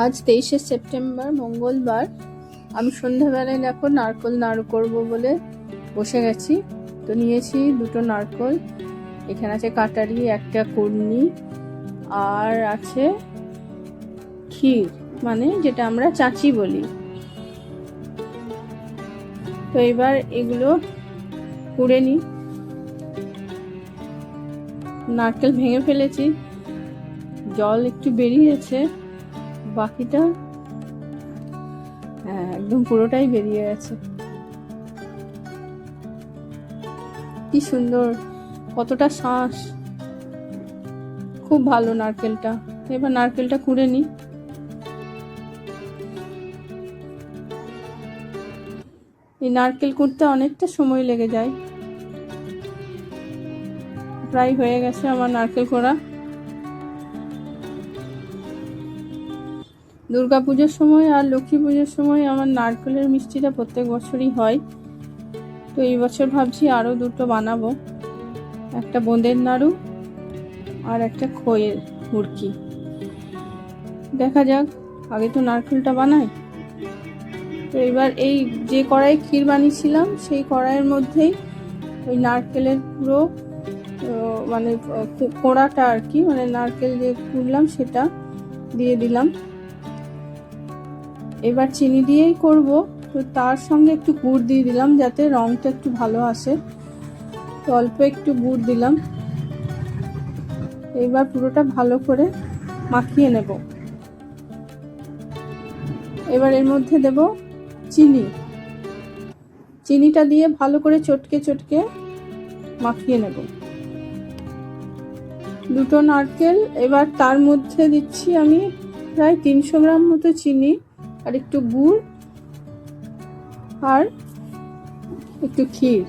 আজ 23শে সেপ্টেম্বর মঙ্গলবার। আমি সন্ধ্যাবেলায় দেখো নারকেল নাড়ু করব বলে বসে গেছি। তো নিয়েছি দুটো নারকেল, এখানে আছে কাটারি, একটা কুর্নি, আর আছে ক্ষীর, মানে যেটা আমরা চাচি বলি। তো এবার এগুলো কুড়ে নিই। নারকেল ভেঙে ফেলেছি, জল একটু বেরিয়েছে, বাকিটা একদম পুরোটাই বেরিয়ে গেছে। কি সুন্দর, কতটা শাঁস, খুব ভালো নারকেলটা। এবার নারকেলটা কুড়ে নিই। এই নারকেল কুড়তে অনেকটা সময় লেগে যায়। প্রায় হয়ে গেছে আমার নারকেল কোড়া। দুর্গা পুজোর সময় আর লক্ষ্মী পুজোর সময় আমার নারকেলের মিষ্টিটা প্রত্যেক বছরই হয়। তো এই বছর ভাবছি আরো দুটো বানাবো, একটা বোঁদের নাড়ু আর একটা খইয়ের মুড়কি। দেখা যাক, আগে তো নারকেলটা বানাই। তো এবার এই যে কড়াই ক্ষীর বানিয়েছিলাম সেই কড়াইয়ের মধ্যেই ওই নারকেলের পুরো মানে কোড়াটা আর কি, মানে নারকেল যে কুড়লাম সেটা দিয়ে দিলাম। এবার চিনি দিয়েই করব, তো তার সঙ্গে একটু গুড় দিয়ে দিলাম যাতে রংটা একটু ভালো আসে। তো অল্প একটু গুড় দিলাম। এবার পুরোটা ভালো করে মাখিয়ে নেব। এবার এর মধ্যে দেব চিনি। চিনিটা দিয়ে ভালো করে চটকে চটকে মাখিয়ে নেব। দুটো নারকেল, এবার তার মধ্যে দিচ্ছি আমি প্রায় 300 গ্রাম মতো চিনি, আর একটু গুড়, আর একটু ক্ষীর।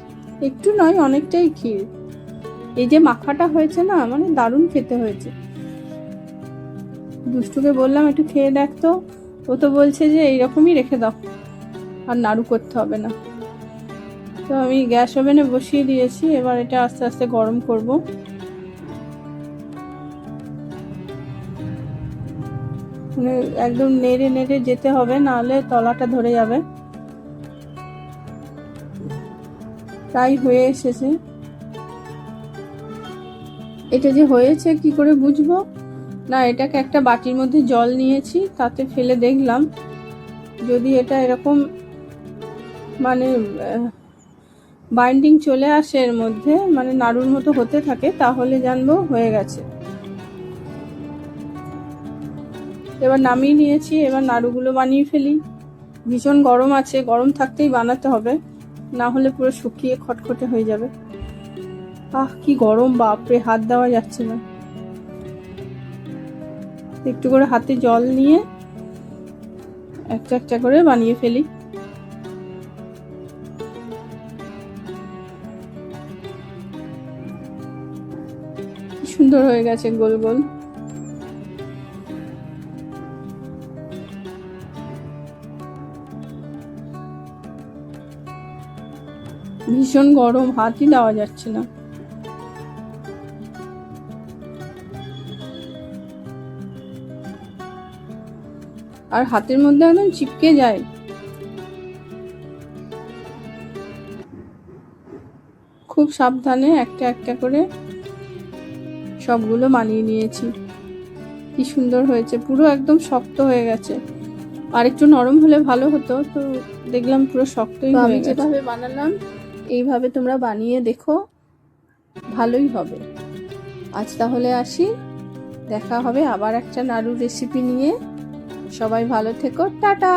একটু নয়, অনেকটাই ক্ষীর। এই যে মাখাটা হয়েছে না, মানে দারুণ খেতে হয়েছে। দুষ্টুকে বললাম একটু খেয়ে দেখতো, ও তো বলছে যে এইরকমই রেখে দাও, আর নাড়ু করতে হবে না। তো আমি গ্যাস ওভেনে বসিয়ে দিয়েছি, এবার এটা আস্তে আস্তে গরম করব। মানে একদম নেড়ে নেড়ে যেতে হবে, নাহলে তলাটা ধরে যাবে। প্রায় হয়ে এসেছে। এটা যে হয়েছে কি করে বুঝবো? না, এটাকে একটা বাটির মধ্যে জল নিয়েছি, তাতে ফেলে দেখলাম, যদি এটা এরকম মানে বাইন্ডিং চলে আসে এর মধ্যে, মানে নাড়ুর মতো হতে থাকে, তাহলে জানবো হয়ে গেছে। এবার নামিয়ে নিয়েছি, এবার নাড়ুগুলো বানিয়ে ফেলি। ভীষণ গরম আছে, গরম থাকতেই বানাতে হবে, না হলে পুরো শুকিয়ে খটখটে হয়ে যাবে। কি গরম, বাপরে, হাত দেওয়া যাচ্ছে না। একটু করে হাতে জল নিয়ে একটা একটা করে বানিয়ে ফেলি। কি সুন্দর হয়ে গেছে গোল গোল। ভীষণ গরম, হাতই দেওয়া যাচ্ছে না। আর হাতের মধ্যে একদম চিপকে যায়। খুব সাবধানে একটা একটা করে সবগুলো বানিয়ে নিয়েছি। কি সুন্দর হয়েছে, পুরো একদম শক্ত হয়ে গেছে। আর একটু নরম হলে ভালো হতো, তো দেখলাম পুরো শক্তই হয়ে গেছে। আমি যেভাবে বানালাম এইভাবে তোমরা বানিয়ে দেখো, ভালোই হবে। আজ তাহলে আসি, দেখা হবে আবার একটা নাড়ুর রেসিপি নিয়ে। সবাই ভালো থেকো, টাটা।